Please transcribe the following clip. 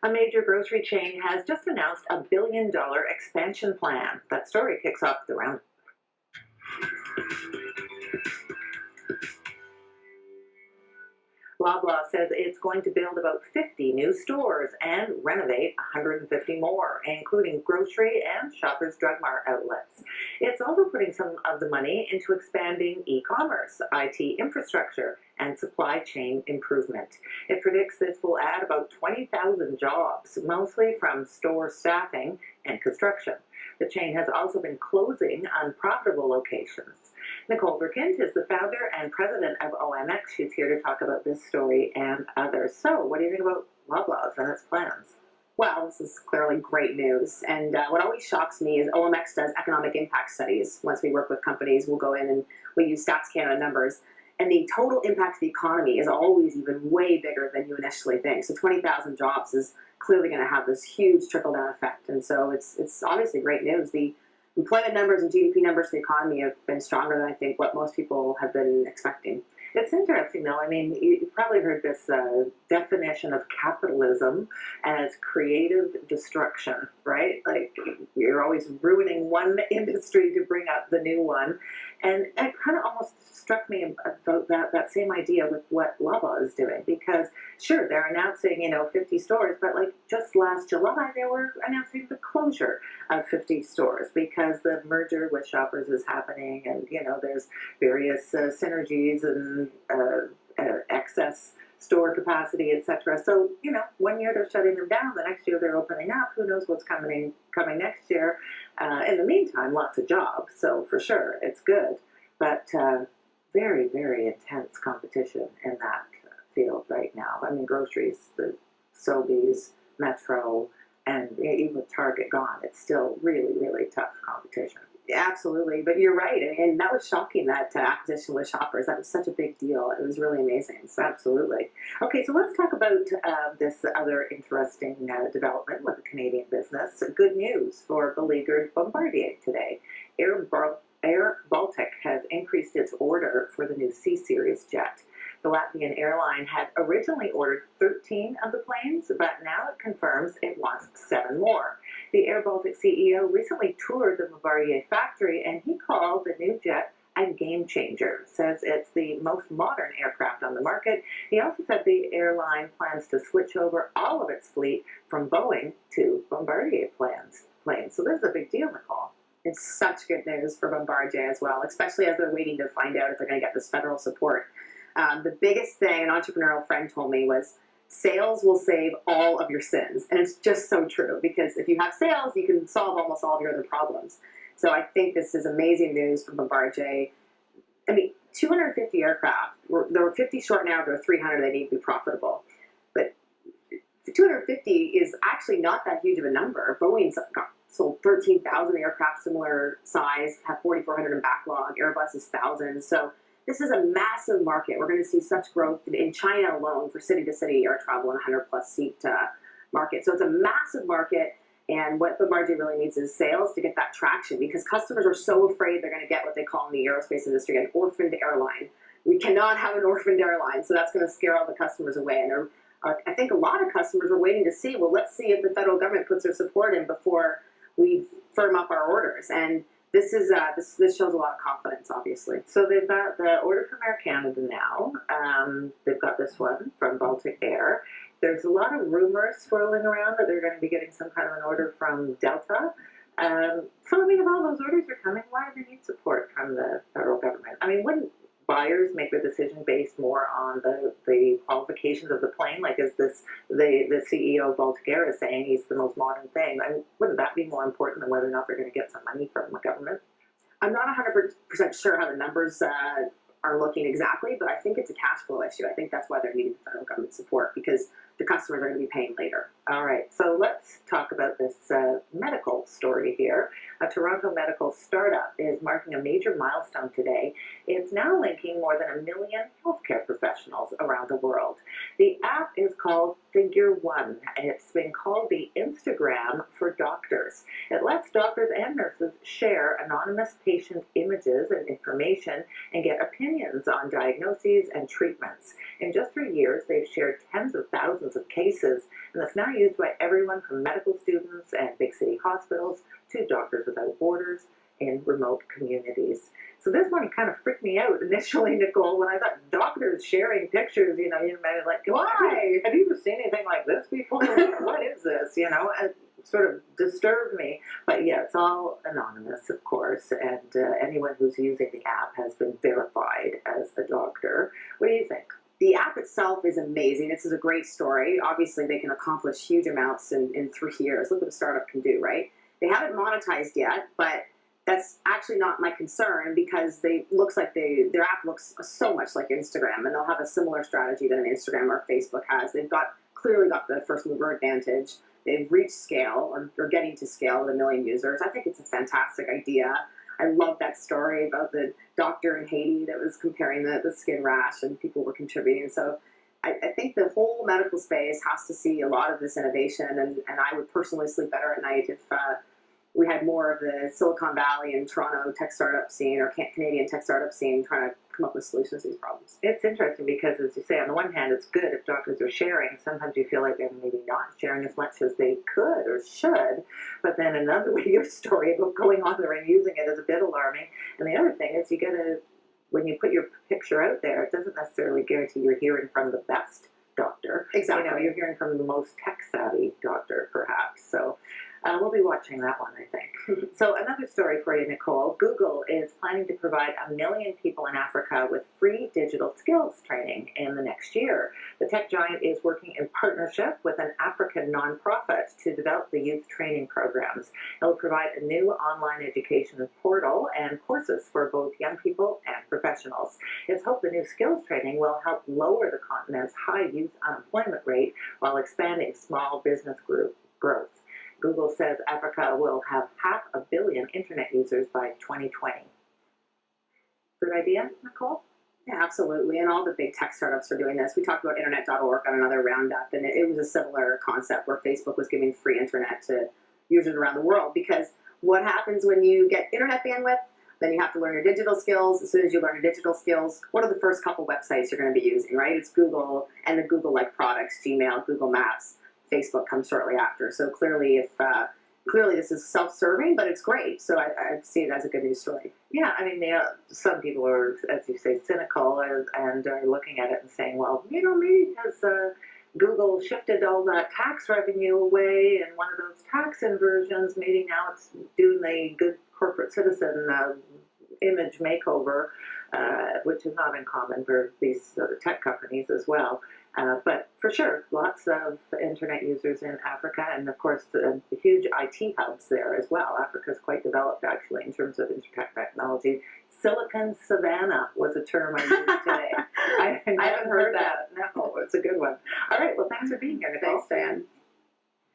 A major grocery chain has just announced a $1 billion expansion plan. That story kicks off the Roundup. Loblaw says it's going to build about 50 new stores and renovate 150 more, including grocery and Shoppers Drug Mart outlets. It's also putting some of the money into expanding e-commerce, IT infrastructure, and supply chain improvement. It predicts this will add about 20,000 jobs, mostly from store staffing and construction. The chain has also been closing unprofitable locations. Nicole Verkindt is the founder and president of OMX. She's here to talk about this story and others. So, what do you think about Loblaw's and its plans? Well, this is clearly great news. And what always shocks me is OMX does economic impact studies. Once we work with companies, we'll go in and we use Stats Canada numbers. And the total impact to the economy is always even way bigger than you initially think. So 20,000 jobs is clearly going to have this huge trickle-down effect. And so it's obviously great news. The employment numbers and GDP numbers for the economy have been stronger than I think what most people have been expecting. It's interesting, though. I mean, you've probably heard this definition of capitalism as creative destruction, right? Like, you're always ruining one industry to bring up the new one. And it kind of almost struck me about that same idea with what Loblaw is doing. Because, sure, they're announcing, 50 stores, but like just last July, they were announcing the closure of 50 stores because the merger with Shoppers is happening, and, there's various synergies and excess store capacity, etc. So, 1 year they're shutting them down, the next year they're opening up. Who knows what's coming next year? In the meantime, lots of jobs. So for sure, it's good, but very, very intense competition in that field right now. I mean, groceries, the Sobeys, Metro, and even with Target gone, it's still really, really tough competition. Absolutely, but you're right, and that was shocking, that acquisition with Shoppers. That was such a big deal. It was really amazing. So. Absolutely. Okay, so let's talk about this other interesting development with a Canadian business. Good news for beleaguered Bombardier today. Air Baltic has increased its order for the new C-Series jet. The Latvian airline had originally ordered 13 of the planes, but now it confirms it wants 7 more. The Air Baltic CEO recently toured the Bombardier factory, and he called the new jet a game changer. Says it's the most modern aircraft on the market. He also said the airline plans to switch over all of its fleet from Boeing to Bombardier planes. So this is a big deal, Nicole. It's such good news for Bombardier as well, especially as they're waiting to find out if they're going to get this federal support. The biggest thing an entrepreneurial friend told me was sales will save all of your sins. And it's just so true, because if you have sales, you can solve almost all of your other problems. So I think this is amazing news for Bombardier. I mean, 250 aircraft, there were 50 short now, there are 300, they need to be profitable. But 250 is actually not that huge of a number. Boeing's sold 13,000 aircraft similar size, have 4,400 in backlog, Airbus is thousands. So this is a massive market. We're going to see such growth in China alone for city-to-city air travel and 100-plus seat market. So it's a massive market, and what Bombardier really needs is sales to get that traction, because customers are so afraid they're going to get what they call in the aerospace industry an orphaned airline. We cannot have an orphaned airline, so that's going to scare all the customers away. And I think a lot of customers are waiting to see, well, let's see if the federal government puts their support in before we firm up our orders. And this shows a lot of confidence, obviously. So they've got the order from Air Canada now. They've got this one from Baltic Air. There's a lot of rumors swirling around that they're going to be getting some kind of an order from Delta. So, I mean, if all those orders are coming, why do they need support from the federal government? I mean, wouldn't buyers make the decision based more on the qualifications of the plane? Like, is this the CEO of Baltic Air is saying he's the most modern thing? I mean, wouldn't that be more important than whether or not they're going to get some money from the government? I'm not 100% sure how the numbers are looking exactly, but I think it's a cash flow issue. I think that's why they're needing federal government support, because the customers are going to be paying later. All right, so let's talk about this medical story here. A Toronto medical startup is marking a major milestone today. It's now linking more than 1 million healthcare professionals around the world. The app is called Figure One. It's been called the Instagram for doctors. It lets doctors and nurses share anonymous patient images and information and get opinions on diagnoses and treatments. In just 3 years, they've shared tens of thousands of cases and it's now used by everyone from medical students and big city hospitals to Doctors Without Borders in remote communities. So this one kind of freaked me out initially, Nicole, when I thought doctors sharing pictures, you might like, why? Have you ever seen anything like this before? What is this? And sort of disturbed me. But yeah, it's all anonymous, of course, and anyone who's using the app has been verified as a doctor. What do you think? The app itself is amazing. This is a great story. Obviously, they can accomplish huge amounts in 3 years. Look what a startup can do, right? They haven't monetized yet, but that's actually not my concern because looks like their app looks so much like Instagram, and they'll have a similar strategy that an Instagram or Facebook has. They've clearly got the first mover advantage. They've reached scale or getting to scale with 1 million users. I think it's a fantastic idea. I love that story about the doctor in Haiti that was comparing the skin rash and people were contributing. So I think the whole medical space has to see a lot of this innovation, and I would personally sleep better at night if we had more of the Silicon Valley and Toronto tech startup scene or Canadian tech startup scene trying to come up with solutions to these problems. It's interesting because, as you say, on the one hand, it's good if doctors are sharing. Sometimes you feel like they're maybe not sharing as much as they could or should. But then another way, your story about going on there and using it is a bit alarming. And the other thing is when you put your picture out there, it doesn't necessarily guarantee you're hearing from the best doctor. Exactly. You're hearing from the most tech-savvy doctor, perhaps. So we'll be watching that one, I think. So another story for you, Nicole. Google is planning to provide 1 million people in Africa with free digital skills training in the next year. The tech giant is working in partnership with an African nonprofit to develop the youth training programs. It will provide a new online education portal and courses for both young people and professionals. It's hoped the new skills training will help lower the continent's high youth unemployment rate while expanding small business growth. Google says Africa will have 500 million internet users by 2020. Good idea, Nicole? Yeah, absolutely. And all the big tech startups are doing this. We talked about internet.org on another Roundup, and it was a similar concept where Facebook was giving free internet to users around the world. Because what happens when you get internet bandwidth? Then you have to learn your digital skills. As soon as you learn your digital skills, what are the first couple websites you're going to be using, right? It's Google and the Google-like products, Gmail, Google Maps. Facebook comes shortly after. So clearly, clearly this is self-serving, but it's great. So I see it as a good news story. Yeah, I mean, some people are, as you say, cynical and are looking at it and saying, well, maybe has Google shifted all that tax revenue away and one of those tax inversions, maybe now it's doing the good corporate citizen image makeover, which is not uncommon for these tech companies as well. But for sure, lots of internet users in Africa, and of course, huge IT hubs there as well. Africa is quite developed, actually, in terms of internet technology. Silicon Savannah was a term I used today. I haven't heard that. No, it's a good one. All right, well, thanks for being here, Nicole. Thanks, Dan.